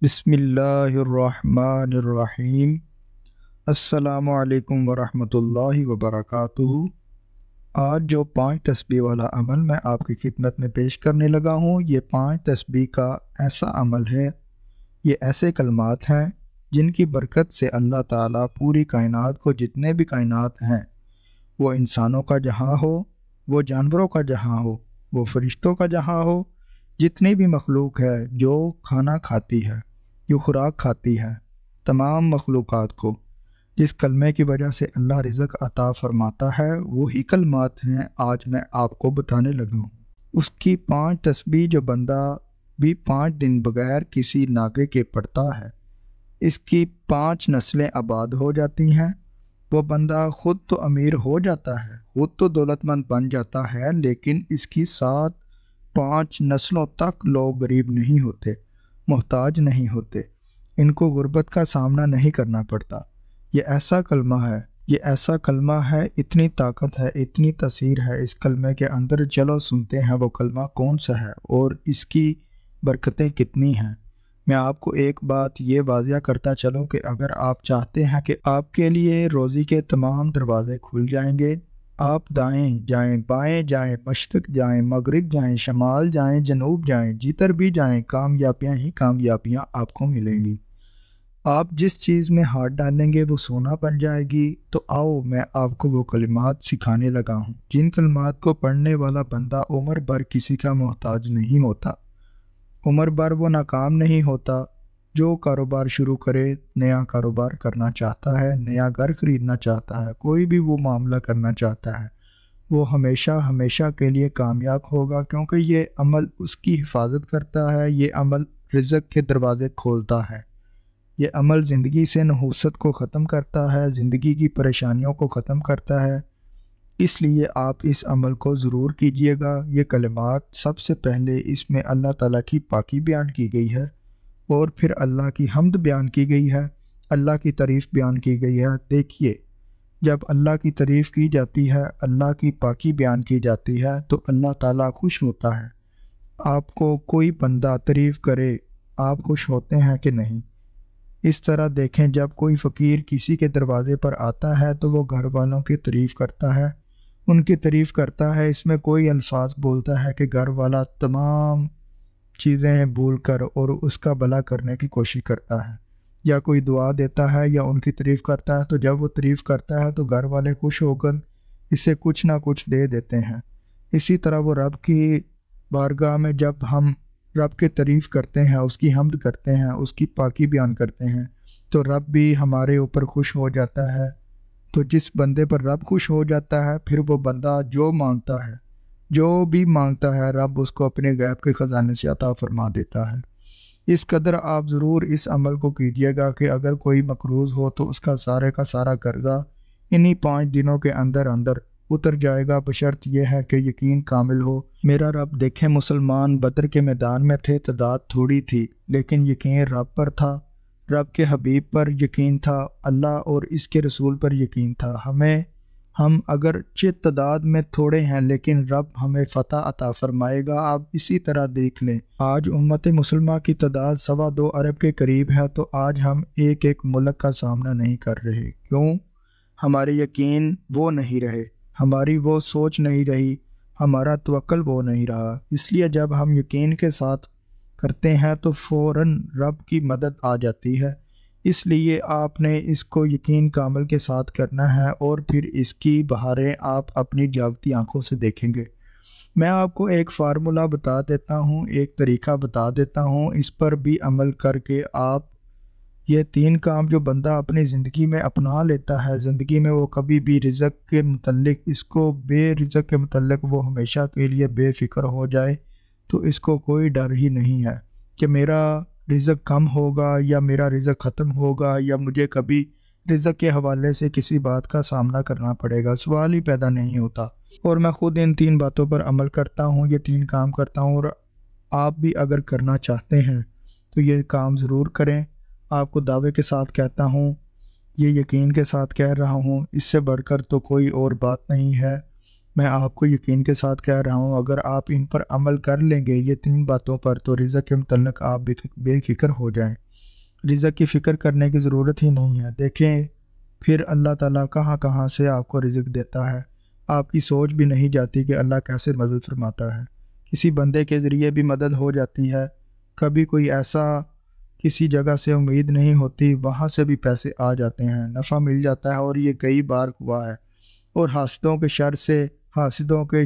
بسم اللہ الرحمن الرحیم۔ السلام علیکم ورحمۃ اللہ وبرکاتہ۔ آج جو 5 تسبیح والا عمل میں آپ کی خدمت میں پیش کرنے لگا ہوں، یہ 5 تسبیح کا ایسا عمل ہے، یہ ایسے کلمات ہیں جن کی برکت سے اللہ تعالیٰ پوری کائنات کو، جتنے بھی کائنات ہیں، وہ انسانوں کا جہاں ہو، وہ جانوروں کا جہاں ہو، وہ فرشتوں کا جہاں ہو، جتنی بھی مخلوق ہے جو کھانا کھاتی ہے، جو خوراک کھاتی ہے، تمام مخلوقات کو جس کلمے کی وجہ سے اللہ رزق عطا فرماتا ہے، وہی کلمات ہیں آج میں آپ کو بتانے لگا ہوں۔ اس کی 5 تسبیح جو بندہ بھی 5 دن بغیر کسی ناغے کے پڑھتا ہے، اس کی 5 نسلیں آباد ہو جاتی ہیں۔ وہ بندہ خود تو امیر ہو جاتا ہے، خود تو دولت مند بن جاتا ہے، لیکن اس کی 5 نسلوں تک لوگ غریب نہیں ہوتے، محتاج نہیں ہوتے، ان کو غربت کا سامنا نہیں کرنا پڑتا۔ یہ ایسا کلمہ ہے، یہ ایسا کلمہ ہے، اتنی طاقت ہے، اتنی تاثیر ہے اس کلمے کے اندر۔ چلو سنتے ہیں وہ کلمہ کون سا ہے اور اس کی برکتیں کتنی ہیں۔ میں آپ کو ایک بات یہ واضح کرتا چلوں کہ اگر آپ چاہتے ہیں کہ آپ کے لیے روزی کے تمام دروازے کھل جائیں گے، آپ دائیں جائیں، بائیں جائیں، مشرق جائیں، مغرب جائیں، شمال جائیں، جنوب جائیں، جدھر بھی جائیں، کامیابیاں ہی کامیابیاں آپ کو ملیں گی۔ آپ جس چیز میں ہاتھ ڈالیں گے وہ سونا بن جائے گی۔ تو آؤ میں آپ کو وہ کلمات سکھانے لگا ہوں، جن کلمات کو پڑھنے والا بندہ عمر بھر کسی کا محتاج نہیں ہوتا، عمر بھر وہ ناکام نہیں ہوتا۔ جو کاروبار شروع کرے، نیا کاروبار کرنا چاہتا ہے، نیا گھر خریدنا چاہتا ہے، کوئی بھی وہ معاملہ کرنا چاہتا ہے، وہ ہمیشہ ہمیشہ کے لیے کامیاب ہوگا، کیونکہ یہ عمل اس کی حفاظت کرتا ہے، یہ عمل رزق کے دروازے کھولتا ہے، یہ عمل زندگی سے نحوست کو ختم کرتا ہے، زندگی کی پریشانیوں کو ختم کرتا ہے۔ اس لیے آپ اس عمل کو ضرور کیجئے گا۔ یہ کلمات سب سے پہلے اس میں اللہ تعالیٰ کی پاکی بیان کی گئی ہے، اور پھر اللہ کی حمد بیان کی گئی ہے، اللہ کی تعریف بیان کی گئی ہے۔ دیکھیے، جب اللہ کی تعریف کی جاتی ہے، اللہ کی پاکی بیان کی جاتی ہے، تو اللہ تعالیٰ خوش ہوتا ہے۔ آپ کو کوئی بندہ تعریف کرے، آپ خوش ہوتے ہیں کہ نہیں؟ اس طرح دیکھیں، جب کوئی فقیر کسی کے دروازے پر آتا ہے تو وہ گھر والوں کی تعریف کرتا ہے، ان کی تعریف کرتا ہے، اس میں کوئی الفاظ بولتا ہے کہ گھر والا تمام چیزیں بھول کر اور اس کا بھلا کرنے کی کوشش کرتا ہے، یا کوئی دعا دیتا ہے یا ان کی تعریف کرتا ہے، تو جب وہ تعریف کرتا ہے تو گھر والے خوش ہو کر اسے کچھ نہ کچھ دے دیتے ہیں۔ اسی طرح وہ رب کی بارگاہ میں جب ہم رب کی تعریف کرتے ہیں، اس کی حمد کرتے ہیں، اس کی پاکی بیان کرتے ہیں، تو رب بھی ہمارے اوپر خوش ہو جاتا ہے۔ تو جس بندے پر رب خوش ہو جاتا ہے، پھر وہ بندہ جو مانگتا ہے، جو بھی مانگتا ہے، رب اس کو اپنے غیب کے خزانے سے عطا فرما دیتا ہے۔ اس قدر آپ ضرور اس عمل کو کیجئے گا کہ اگر کوئی مقروض ہو تو اس کا سارے کا سارا قرضہ انہی 5 دنوں کے اندر اندر اتر جائے گا، بشرط یہ ہے کہ یقین کامل ہو۔ میرا رب، دیکھیں، مسلمان بدر کے میدان میں تھے، تعداد تھوڑی تھی، لیکن یقین رب پر تھا، رب کے حبیب پر یقین تھا، اللہ اور اس کے رسول پر یقین تھا۔ ہم اگرچہ تعداد میں تھوڑے ہیں، لیکن رب ہمیں فتح عطا فرمائے گا۔ آپ اسی طرح دیکھ لیں، آج امت مسلمہ کی تعداد 2.25 ارب کے قریب ہے، تو آج ہم ایک ملک کا سامنا نہیں کر رہے۔ کیوں؟ ہمارے یقین وہ نہیں رہے، ہماری وہ سوچ نہیں رہی، ہمارا توکل وہ نہیں رہا۔ اس لیے جب ہم یقین کے ساتھ کرتے ہیں تو فوراً رب کی مدد آ جاتی ہے۔ اس لیے آپ نے اس کو یقین کامل کے ساتھ کرنا ہے، اور پھر اس کی بہاریں آپ اپنی جاگتی آنکھوں سے دیکھیں گے۔ میں آپ کو ایک فارمولہ بتا دیتا ہوں، ایک طریقہ بتا دیتا ہوں، اس پر بھی عمل کر کے آپ یہ 3 کام جو بندہ اپنی زندگی میں اپنا لیتا ہے، زندگی میں وہ کبھی بھی رزق کے متعلق، اس کو بے رزق کے متعلق وہ ہمیشہ کے لیے بے فکر ہو جائے، تو اس کو کوئی ڈر ہی نہیں ہے کہ میرا رزق کم ہوگا یا میرا رزق ختم ہوگا یا مجھے کبھی رزق کے حوالے سے کسی بات کا سامنا کرنا پڑے گا، سوال ہی پیدا نہیں ہوتا۔ اور میں خود ان 3 باتوں پر عمل کرتا ہوں، یہ 3 کام کرتا ہوں، اور آپ بھی اگر کرنا چاہتے ہیں تو یہ کام ضرور کریں۔ آپ کو دعوے کے ساتھ کہتا ہوں، یہ یقین کے ساتھ کہہ رہا ہوں، اس سے بڑھ کر تو کوئی اور بات نہیں ہے۔ میں آپ کو یقین کے ساتھ کہہ رہا ہوں، اگر آپ ان پر عمل کر لیں گے، یہ 3 باتوں پر، تو رزق کے متعلق آپ بے فکر ہو جائیں۔ رزق کی فکر کرنے کی ضرورت ہی نہیں ہے۔ دیکھیں پھر اللہ تعالیٰ کہاں کہاں سے آپ کو رزق دیتا ہے، آپ کی سوچ بھی نہیں جاتی کہ اللہ کیسے مدد فرماتا ہے۔ کسی بندے کے ذریعے بھی مدد ہو جاتی ہے، کبھی کوئی ایسا کسی جگہ سے امید نہیں ہوتی، وہاں سے بھی پیسے آ جاتے ہیں، نفع مل جاتا ہے، اور یہ کئی بار ہوا ہے۔ اور حاسدوں کے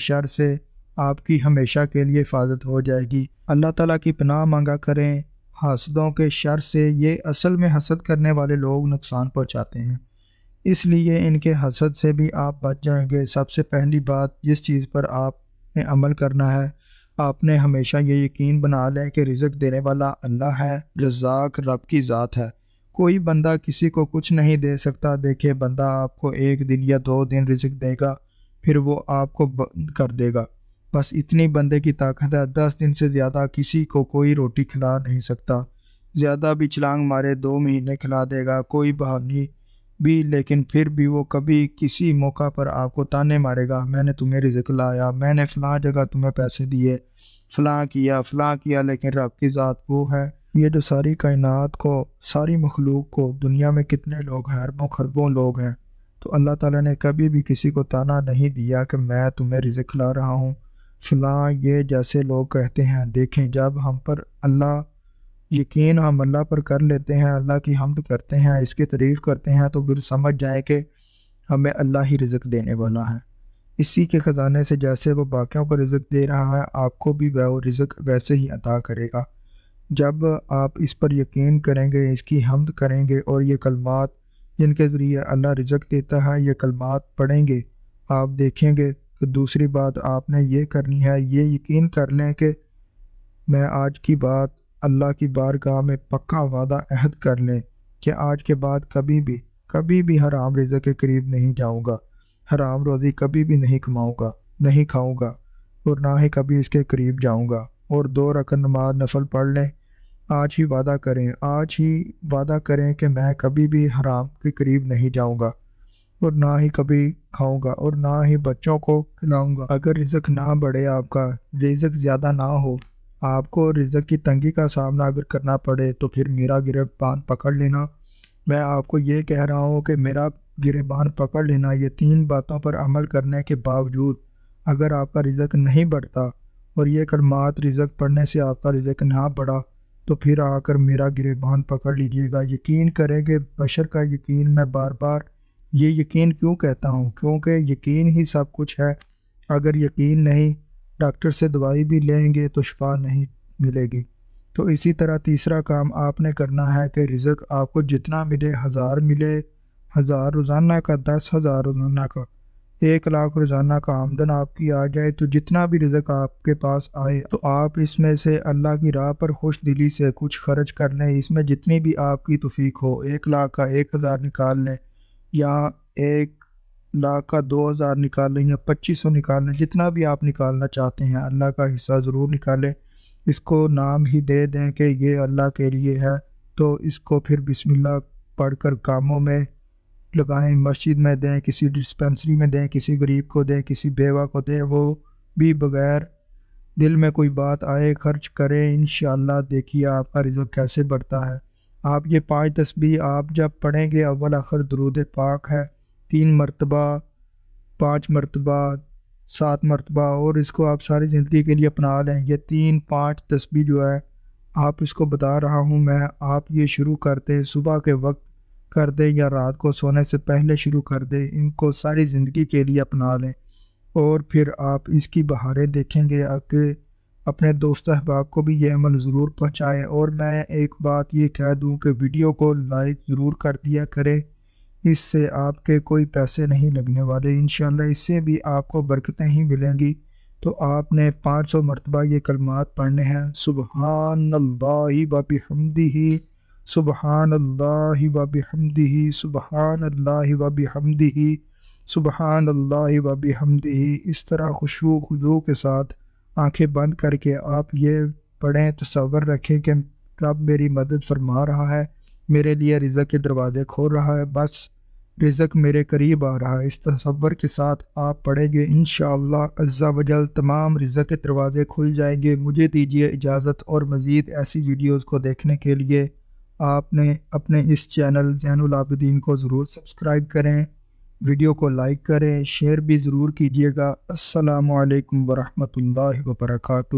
شر سے آپ کی ہمیشہ کے لیے حفاظت ہو جائے گی۔ اللہ تعالیٰ کی پناہ مانگا کریں حاسدوں کے شر سے۔ یہ اصل میں حسد کرنے والے لوگ نقصان پہنچاتے ہیں، اس لیے ان کے حسد سے بھی آپ بچ جائیں گے۔ سب سے پہلی بات جس چیز پر آپ نے عمل کرنا ہے، آپ نے ہمیشہ یہ یقین بنا لیں کہ رزق دینے والا اللہ ہے، رزاق رب کی ذات ہے۔ کوئی بندہ کسی کو کچھ نہیں دے سکتا۔ دیکھے بندہ آپ کو 1 دن یا 2 دن رزق دے گا، پھر وہ آپ کو بند کر دے گا، بس اتنی بندے کی طاقت ہے۔ 10 دن سے زیادہ کسی کو کوئی روٹی کھلا نہیں سکتا، زیادہ بھی چھلانگ مارے 2 مہینے کھلا دے گا کوئی بہانی بھی، لیکن پھر بھی وہ کبھی کسی موقع پر آپ کو تانے مارے گا، میں نے تمہیں رزق لایا، میں نے فلاں جگہ تمہیں پیسے دیے، فلاں کیا، لیکن رب کی ذات وہ ہے۔ یہ جو ساری کائنات کو، ساری مخلوق کو، دنیا میں کتنے لوگ ہیں، اربوں خربوں لوگ ہیں، تو اللہ تعالیٰ نے کبھی بھی کسی کو تانا نہیں دیا کہ میں تمہیں رزق لا رہا ہوں فلاں، یہ جیسے لوگ کہتے ہیں۔ دیکھیں جب ہم پر یقین ہم اللہ پر کر لیتے ہیں، اللہ کی حمد کرتے ہیں، اس کی تعریف کرتے ہیں، تو پھر سمجھ جائیں کہ ہمیں اللہ ہی رزق دینے والا ہے۔ اسی کے خزانے سے جیسے وہ باقیوں کو رزق دے رہا ہے، آپ کو بھی وہ رزق ویسے ہی عطا کرے گا۔ جب آپ اس پر یقین کریں گے، اس کی حمد کریں گے، اور یہ کلمات جن کے ذریعے اللہ رزق دیتا ہے، یہ کلمات پڑھیں گے، آپ دیکھیں گے کہ دوسری بات آپ نے یہ کرنی ہے، یہ یقین کر لیں کہ میں آج کی بات اللہ کی بارگاہ میں پکا وعدہ عہد کر لیں کہ آج کے بعد کبھی بھی حرام رزق کے قریب نہیں جاؤں گا، حرام روزی کبھی بھی نہیں کھاؤں گا، اور نہ ہی کبھی اس کے قریب جاؤں گا۔ اور 2 رکعت نماز نفل پڑھ لیں، آج ہی وعدہ کریں کہ میں کبھی بھی حرام کے قریب نہیں جاؤں گا، اور نہ ہی کبھی کھاؤں گا، اور نہ ہی بچوں کو کھلاؤں گا۔ اگر رزق نہ بڑھے، آپ کا رزق زیادہ نہ ہو، آپ کو رزق کی تنگی کا سامنا اگر کرنا پڑے، تو پھر میرا گریبان پکڑ لینا۔ میں آپ کو یہ کہہ رہا ہوں کہ میرا گریبان پکڑ لینا۔ یہ 3 باتوں پر عمل کرنے کے باوجود اگر آپ کا رزق نہیں بڑھتا، اور یہ کلمات رزق پڑھنے سے آپ کا رزق نہ بڑھا، تو پھر آ کر میرا گریبان پکڑ لیجئے گا۔ یقین کریں کہ بشر کا یقین، میں بار بار یہ یقین کیوں کہتا ہوں، کیونکہ یقین ہی سب کچھ ہے۔ اگر یقین نہیں، ڈاکٹر سے دوائی بھی لیں گے تو شفا نہیں ملے گی۔ تو اسی طرح تیسرا کام آپ نے کرنا ہے کہ رزق آپ کو جتنا ملے، 1000 ملے، 1000 روزانہ کا، 10,000 روزانہ کا، 1 لاکھ روزانہ کا آمدن آپ کی آ جائے، تو جتنا بھی رزق آپ کے پاس آئے، تو آپ اس میں سے اللہ کی راہ پر خوش دلی سے کچھ خرچ کر لیں۔ اس میں جتنی بھی آپ کی توفیق ہو، 1 لاکھ کا 1000 نکال لیں، یا 1 لاکھ کا 2000 نکال لیں، یا 2500 نکال لیں، جتنا بھی آپ نکالنا چاہتے ہیں، اللہ کا حصہ ضرور نکالیں۔ اس کو نام ہی دے دیں کہ یہ اللہ کے لیے ہے، تو اس کو پھر بسم اللہ پڑھ کر کاموں میں لگائیں، مسجد میں دیں، کسی ڈسپنسری میں دیں، کسی غریب کو دیں، کسی بیوہ کو دیں، وہ بھی بغیر دل میں کوئی بات آئے خرچ کریں۔ انشاءاللہ دیکھیے آپ کا رزق کیسے بڑھتا ہے۔ آپ یہ 5 تسبیح آپ جب پڑھیں گے، اول آخر درود پاک ہے 3 مرتبہ، 5 مرتبہ، 7 مرتبہ، اور اس کو آپ ساری زندگی کے لیے اپنا لیں۔ یہ 3-5 تسبیح جو ہے، آپ اس کو بتا رہا ہوں میں، آپ یہ شروع کر دیں، صبح کے وقت کر دیں یا رات کو سونے سے پہلے شروع کر دیں، ان کو ساری زندگی کے لیے اپنا لیں، اور پھر آپ اس کی بہاریں دیکھیں گے۔ کہ اپنے دوست احباب کو بھی یہ عمل ضرور پہنچائیں۔ اور میں ایک بات یہ کہہ دوں کہ ویڈیو کو لائک ضرور کر دیا کریں، اس سے آپ کے کوئی پیسے نہیں لگنے والے، انشاءاللہ اس سے بھی آپ کو برکتیں ہی ملیں گی۔ تو آپ نے 500 مرتبہ یہ کلمات پڑھنے ہیں، سبحان اللہ و بحمدہ، سبحان اللہ و بحمدہ، سبحان اللہ و بحمدہ، سبحان اللہ و بحمدہ۔ اس طرح خضوع کے ساتھ آنکھیں بند کر کے آپ یہ پڑھیں، تصور رکھیں کہ رب میری مدد فرما رہا ہے، میرے لیے رزق کے دروازے کھول رہا ہے، بس رزق میرے قریب آ رہا ہے۔ اس تصور کے ساتھ آپ پڑھیں گے، انشاءاللہ عز و جل تمام رزق کے دروازے کھل جائیں گے۔ مجھے دیجیے اجازت، اور مزید ایسی ویڈیوز کو دیکھنے کے لیے آپ نے اپنے اس چینل زین العابدین کو ضرور سبسکرائب کریں، ویڈیو کو لائک کریں، شیئر بھی ضرور کیجیے گا۔ السلام علیکم ورحمۃ اللہ وبرکاتہ۔